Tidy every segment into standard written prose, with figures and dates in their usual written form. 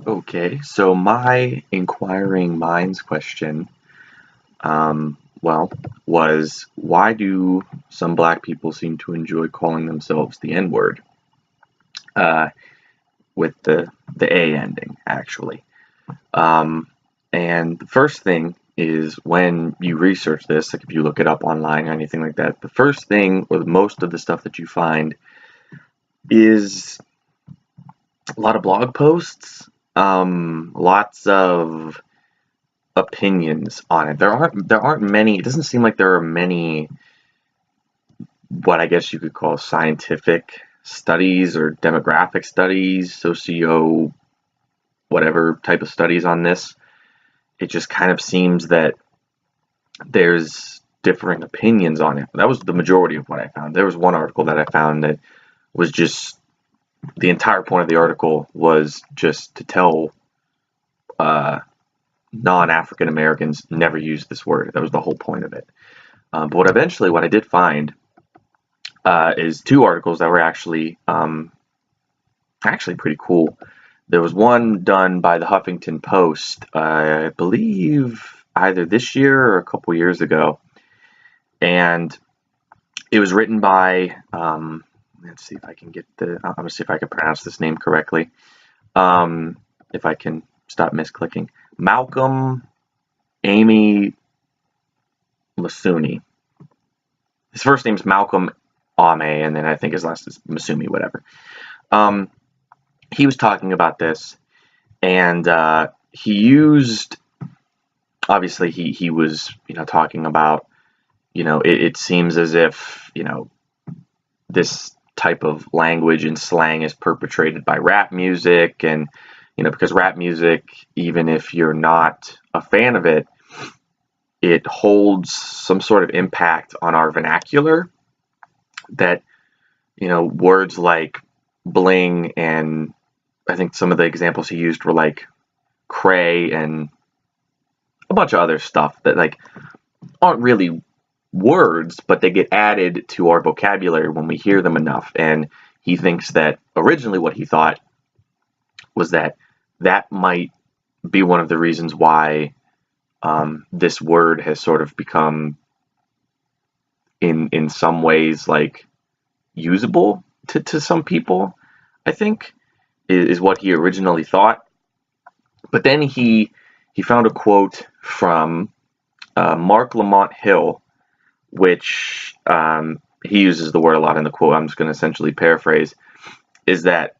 Okay, so my inquiring minds question, was why do some black people seem to enjoy calling themselves the N-word? Uh, with the A ending, actually. Um, and the first thing is when you research this, like if you look it up online or anything like that, the first thing or most of the stuff that you find is a lot of blog posts, lots of opinions on it. There aren't many. It doesn't seem like there are many what I guess you could call scientific studies or demographic studies, socio whatever type of studies on this. It just kind of seems that there's differing opinions on it. That was the majority of what I found. There was one article that I found that was just the entire point of the article was just to tell non-African Americans never use this word. That was the whole point of it. But what I did find is two articles that were actually pretty cool. There was one done by the Huffington Post, I believe either this year or a couple years ago, and it was written by let's see if I can get I'm gonna see if I can pronounce this name correctly. If I can stop misclicking. Malcolm Amy Masuni. His first name is Malcolm Ame, and then I think his last is Masumi, whatever. He was talking about this, and he used, obviously, he was, talking about, it seems as if, this type of language and slang is perpetrated by rap music, and, because rap music, even if you're not a fan of it, it holds some sort of impact on our vernacular that, words like bling, and I think some of the examples he used were like cray and a bunch of other stuff that like aren't really words, but they get added to our vocabulary when we hear them enough. And he thinks that originally what he thought was that might be one of the reasons why this word has sort of become in some ways like usable to some people, I think, is what he originally thought. But then he found a quote from Mark Lamont Hill, which he uses the word a lot in the quote. I'm just going to essentially paraphrase, is that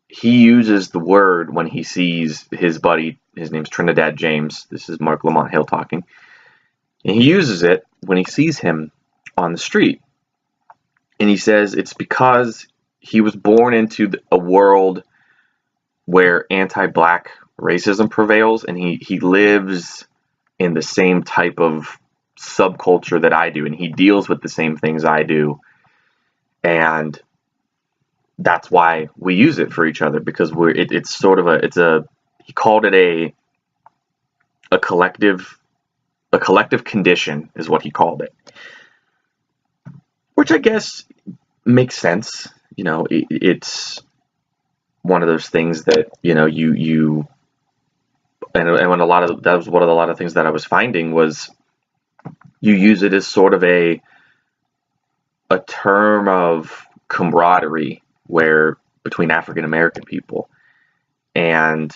he uses the word when he sees his buddy, his name's Trinidad James. This is Mark Lamont Hill talking. And he uses it when he sees him on the street. And he says it's because he was born into a world where anti-black racism prevails, and he lives in the same type of subculture that I do, and he deals with the same things I do. And that's why we use it for each other, because it's sort of he called it a collective condition is what he called it, which I guess makes sense. It's one of those things that you and when that was one of a lot of things that I was finding was you use it as sort of a term of camaraderie where between African American people. And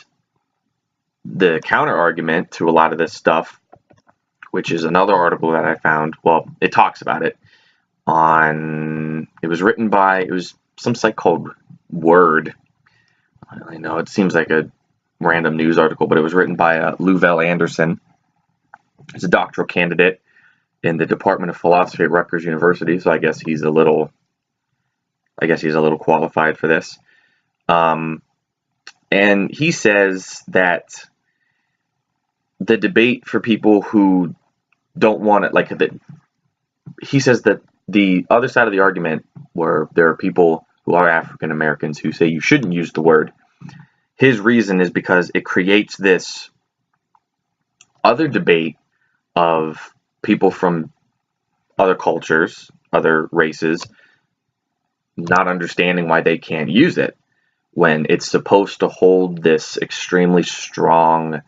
the counter argument to a lot of this stuff, which is another article that I found, well, it talks about it it was some site called Word. I know it seems like a random news article, but it was written by Louvel Anderson. He's a doctoral candidate in the Department of Philosophy at Rutgers University, so I guess he's a little qualified for this. And he says that the debate for people who don't want it, he says that the other side of the argument, where there are people who are African Americans who say you shouldn't use the word, his reason is because it creates this other debate of people from other cultures, other races, not understanding why they can't use it, when it's supposed to hold this extremely strong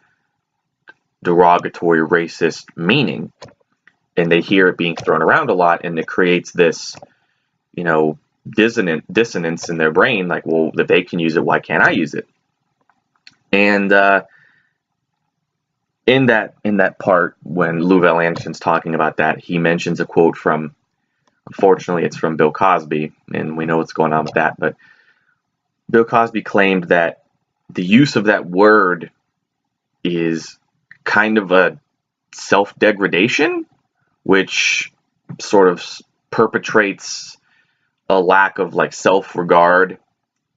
derogatory racist meaning, and they hear it being thrown around a lot, and it creates this, you know, dissonance in their brain, like, well, if they can use it, why can't I use it? And in that part, when Louvel Anderson's talking about that, he mentions a quote from, unfortunately, it's from Bill Cosby, and we know what's going on with that, but Bill Cosby claimed that the use of that word is kind of a self-degradation, which sort of perpetrates a lack of like self-regard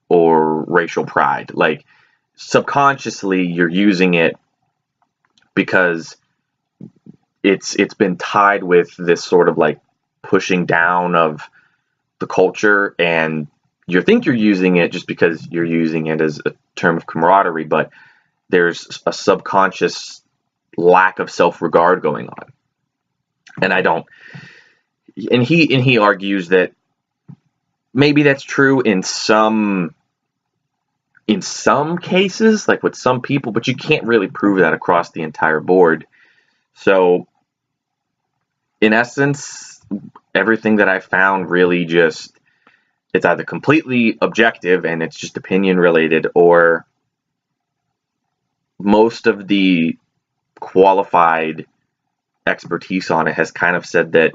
or racial pride. Like, subconsciously you're using it because it's been tied with this sort of like pushing down of the culture, and you think you're using it just because you're using it as a term of camaraderie, but there's a subconscious lack of self-regard going on. And he argues that maybe that's true in some cases, like with some people, but you can't really prove that across the entire board. So in essence, everything that I found really just, it's either completely objective and it's just opinion related, or most of the qualified expertise on it has kind of said that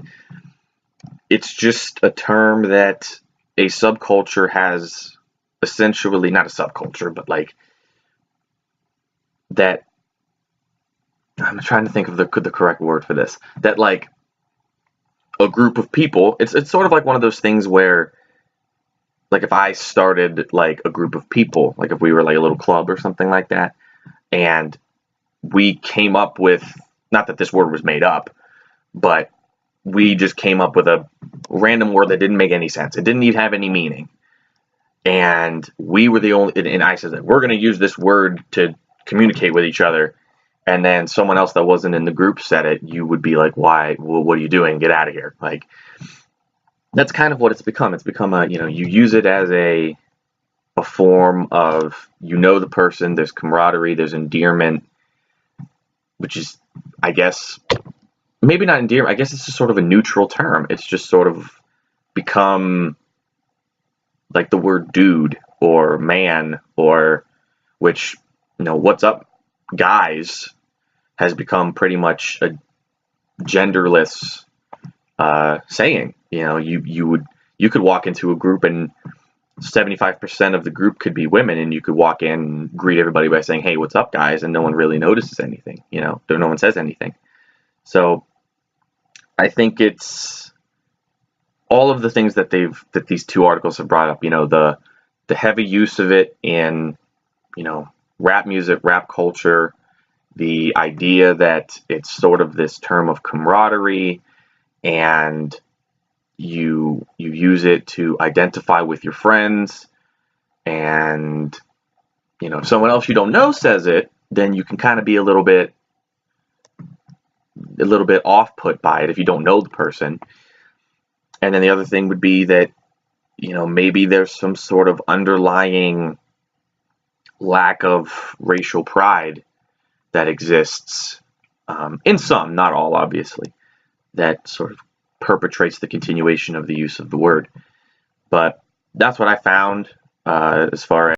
it's just a term that a subculture has, essentially, not a subculture, but like that, I'm trying to think of the correct word for this, that like a group of people, it's sort of like one of those things where, like, if I started like a group of people, like if we were like a little club or something like that, and we came up with, not that this word was made up, but we just came up with a random word that didn't make any sense. It didn't even have any meaning. And we were the only, and I said that we're going to use this word to communicate with each other. And then someone else that wasn't in the group said it, you would be like, why? Well, what are you doing? Get out of here. Like, that's kind of what it's become. It's become a, you use it as a form of, the person, there's camaraderie, there's endearment, which is, I guess, maybe not endearment. I guess it's just sort of a neutral term. It's just sort of become like the word dude or man, or which, what's up, guys, has become pretty much a genderless saying. You could walk into a group and 75% of the group could be women, and you could walk in and greet everybody by saying, hey, what's up, guys, and no one really notices anything. No one says anything. So I think it's all of the things that these two articles have brought up, the heavy use of it in, rap music, rap culture, the idea that it's sort of this term of camaraderie, and you use it to identify with your friends, and if someone else you don't know says it, then you can kind of be a little bit off put by it if you don't know the person. And then the other thing would be that maybe there's some sort of underlying lack of racial pride that exists in some, not all, obviously, that sort of perpetrates the continuation of the use of the word. But that's what I found as far as